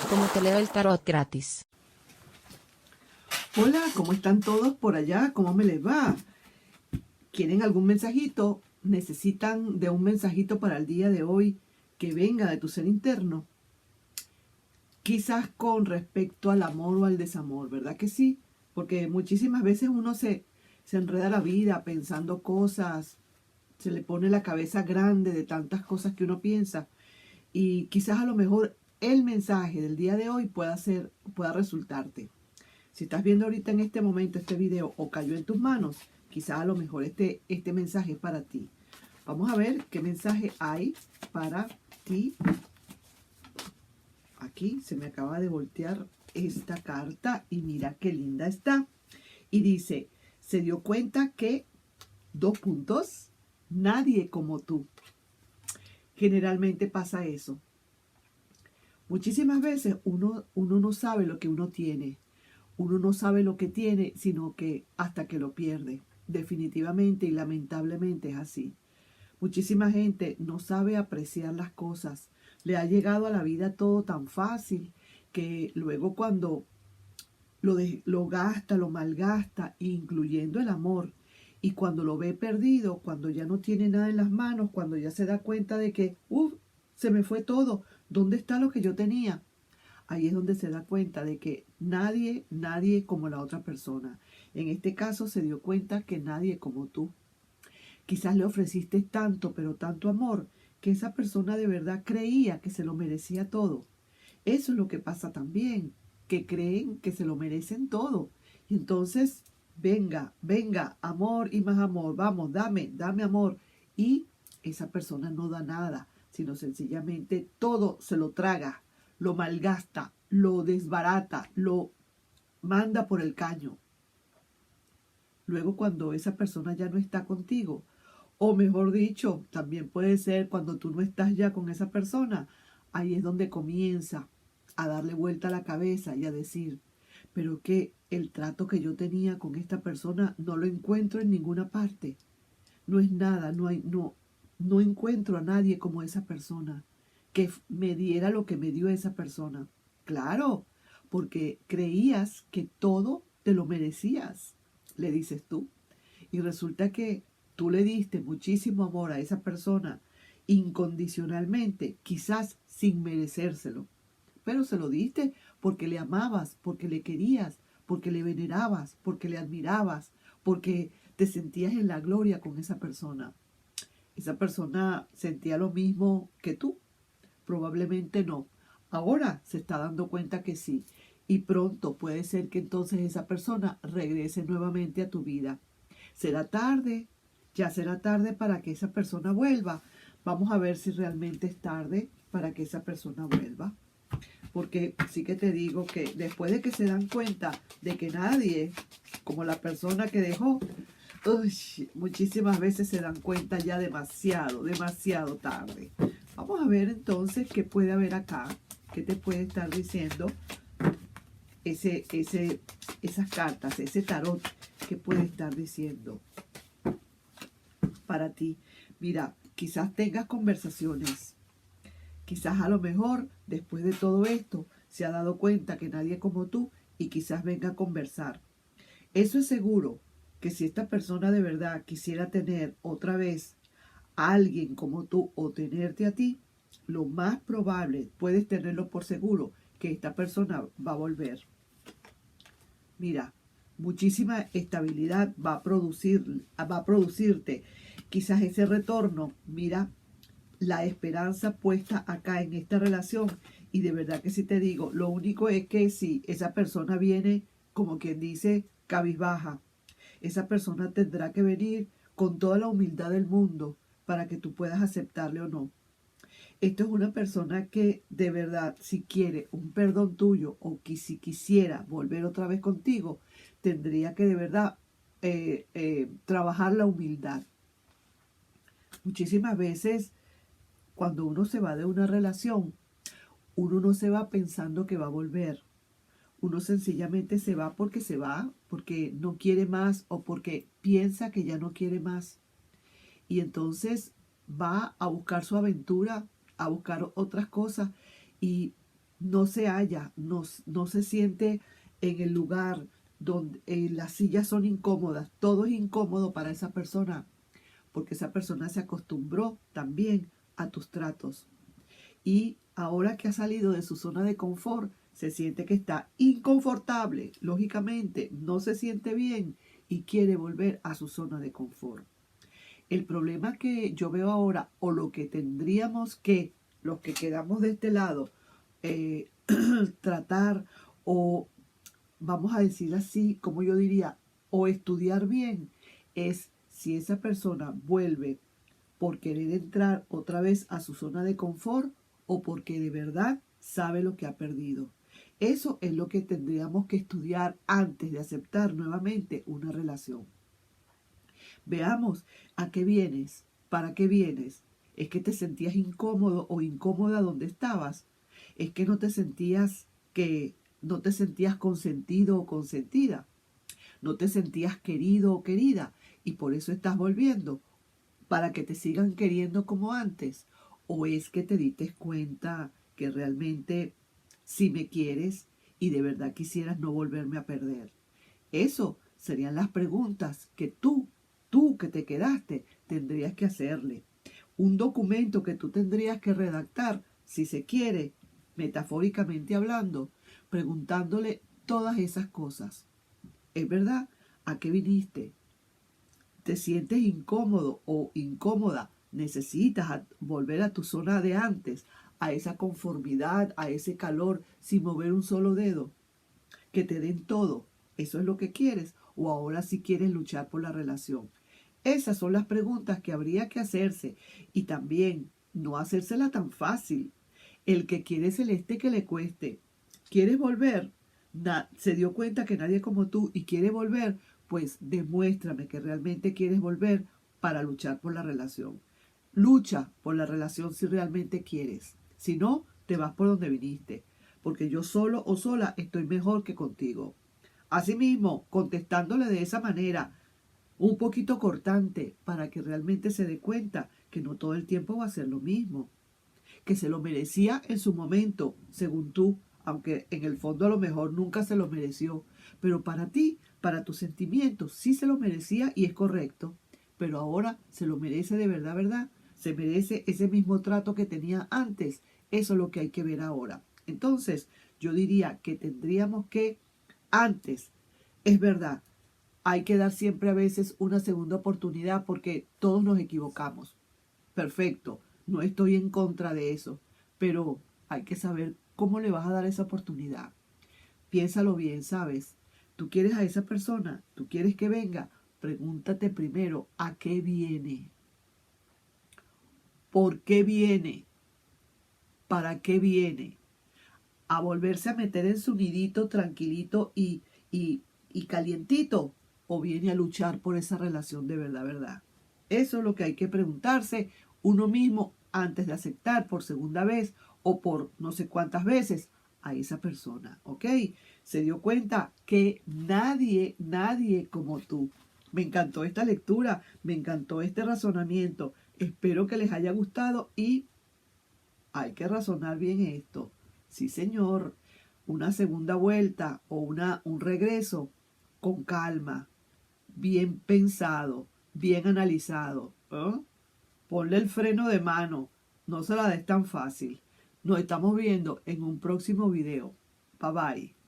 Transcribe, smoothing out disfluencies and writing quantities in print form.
como te leo el tarot gratis. Hola, ¿cómo están todos por allá? ¿Cómo me les va? ¿Quieren algún mensajito? ¿Necesitan de un mensajito para el día de hoy que venga de tu ser interno? Quizás con respecto al amor o al desamor, ¿verdad que sí? Porque muchísimas veces uno se enreda la vida pensando cosas, se le pone la cabeza grande de tantas cosas que uno piensa y quizás a lo mejor el mensaje del día de hoy pueda resultarte. Si estás viendo ahorita en este momento este video o cayó en tus manos, quizás a lo mejor este mensaje es para ti. Vamos a ver qué mensaje hay para ti. Aquí se me acaba de voltear esta carta y mira qué linda está. Y dice, se dio cuenta que, nadie como tú. Generalmente pasa eso. Muchísimas veces uno no sabe lo que uno tiene. Uno no sabe lo que tiene, sino que hasta que lo pierde. Definitivamente y lamentablemente es así. Muchísima gente no sabe apreciar las cosas. Le ha llegado a la vida todo tan fácil que luego cuando lo gasta, lo malgasta, incluyendo el amor, y cuando lo ve perdido, cuando ya no tiene nada en las manos, cuando ya se da cuenta de que, se me fue todo, ¿dónde está lo que yo tenía? Ahí es donde se da cuenta de que nadie como la otra persona. En este caso se dio cuenta que nadie como tú. Quizás le ofreciste tanto, pero tanto amor, que esa persona de verdad creía que se lo merecía todo. Eso es lo que pasa también, que creen que se lo merecen todo. Y entonces, venga, amor y más amor, vamos, dame amor. Y esa persona no da nada, sino sencillamente todo se lo traga, lo malgasta, lo desbarata, lo manda por el caño. Luego cuando esa persona ya no está contigo, o mejor dicho, también puede ser cuando tú no estás ya con esa persona, ahí es donde comienza a darle vuelta a la cabeza y a decir, pero que el trato que yo tenía con esta persona no lo encuentro en ninguna parte. No es nada, no encuentro a nadie como esa persona, que me diera lo que me dio esa persona. Claro, porque creías que todo te lo merecías, le dices tú. Y resulta que tú le diste muchísimo amor a esa persona incondicionalmente, quizás sin merecérselo. Pero se lo diste porque le amabas, porque le querías, porque le venerabas, porque le admirabas, porque te sentías en la gloria con esa persona. ¿Esa persona sentía lo mismo que tú? Probablemente no. Ahora se está dando cuenta que sí. Y pronto puede ser que entonces esa persona regrese nuevamente a tu vida. Será tarde, ya será tarde para que esa persona vuelva. Vamos a ver si realmente es tarde para que esa persona vuelva. Porque sí que te digo que después de que se dan cuenta de que nadie, como la persona que dejó, muchísimas veces se dan cuenta ya demasiado tarde. Vamos a ver entonces qué puede haber acá, qué te puede estar diciendo esas cartas, ese tarot, qué puede estar diciendo para ti. Mira, quizás tengas conversaciones. Quizás a lo mejor, después de todo esto, se ha dado cuenta que nadie como tú y quizás venga a conversar. Eso es seguro, que si esta persona de verdad quisiera tener otra vez a alguien como tú o tenerte a ti, lo más probable, puedes tenerlo por seguro, que esta persona va a volver. Mira, muchísima estabilidad va a producirte. Quizás ese retorno, mira, la esperanza puesta acá en esta relación. Y de verdad que sí te digo, lo único es que si esa persona viene, como quien dice, cabizbaja, esa persona tendrá que venir con toda la humildad del mundo para que tú puedas aceptarle o no. Esto es una persona que de verdad, si quiere un perdón tuyo o que si quisiera volver otra vez contigo, tendría que de verdad trabajar la humildad. Muchísimas veces cuando uno se va de una relación, uno no se va pensando que va a volver. Uno sencillamente se va, porque no quiere más o porque piensa que ya no quiere más. Y entonces va a buscar su aventura, a buscar otras cosas y no se halla, no se siente en el lugar donde las sillas son incómodas, todo es incómodo para esa persona, porque esa persona se acostumbró también a tus tratos. Y ahora que ha salido de su zona de confort, se siente que está inconfortable, lógicamente, no se siente bien y quiere volver a su zona de confort. El problema que yo veo ahora, o lo que tendríamos que, los que quedamos de este lado, eh, tratar o, vamos a decir así, como yo diría, o estudiar bien, es si esa persona vuelve por querer entrar otra vez a su zona de confort o porque de verdad sabe lo que ha perdido. Eso es lo que tendríamos que estudiar antes de aceptar nuevamente una relación. Veamos a qué vienes, para qué vienes. ¿Es que te sentías incómodo o incómoda donde estabas? ¿Es que no te sentías consentido o consentida? ¿No te sentías querido o querida? Y por eso estás volviendo, para que te sigan queriendo como antes. ¿O es que te diste cuenta que realmente sí me quieres y de verdad quisieras no volverme a perder? Eso serían las preguntas que tú que te quedaste, tendrías que hacerle. Un documento que tú tendrías que redactar, si se quiere, metafóricamente hablando, preguntándole todas esas cosas. ¿Es verdad? ¿A qué viniste? ¿Te sientes incómodo o incómoda? ¿Necesitas volver a tu zona de antes, a esa conformidad, a ese calor, sin mover un solo dedo? Que te den todo. ¿Eso es lo que quieres? ¿O ahora sí quieres luchar por la relación? Esas son las preguntas que habría que hacerse. Y también no hacérsela tan fácil. El que quiere celeste que le cueste. ¿Quieres volver? Se dio cuenta que nadie como tú y quiere volver. Pues demuéstrame que realmente quieres volver para luchar por la relación. Lucha por la relación si realmente quieres. Si no, te vas por donde viniste. Porque yo solo o sola estoy mejor que contigo. Asimismo, contestándole de esa manera, un poquito cortante, para que realmente se dé cuenta que no todo el tiempo va a ser lo mismo, que se lo merecía en su momento, según tú, aunque en el fondo a lo mejor nunca se lo mereció, pero para ti, para tus sentimientos, sí se lo merecía y es correcto, pero ahora se lo merece de verdad, ¿verdad? Se merece ese mismo trato que tenía antes. Eso es lo que hay que ver ahora. Entonces, yo diría que tendríamos que, antes, es verdad, hay que dar siempre a veces una segunda oportunidad porque todos nos equivocamos. Perfecto, no estoy en contra de eso, pero hay que saber cómo le vas a dar esa oportunidad. Piénsalo bien, ¿sabes? Tú quieres a esa persona, tú quieres que venga, pregúntate primero a qué viene, por qué viene, para qué viene, a volverse a meter en su nidito tranquilito y calientito, o viene a luchar por esa relación de verdad, verdad. Eso es lo que hay que preguntarse uno mismo antes de aceptar por segunda vez o por no sé cuántas veces a esa persona, ¿ok? Se dio cuenta que nadie como tú. Me encantó esta lectura, me encantó este razonamiento. Espero que les haya gustado y hay que razonar bien esto. Sí, señor, una segunda vuelta o un regreso con calma, bien pensado, bien analizado. ¿Eh? Ponle el freno de mano, no se la des tan fácil. Nos estamos viendo en un próximo video. Bye bye.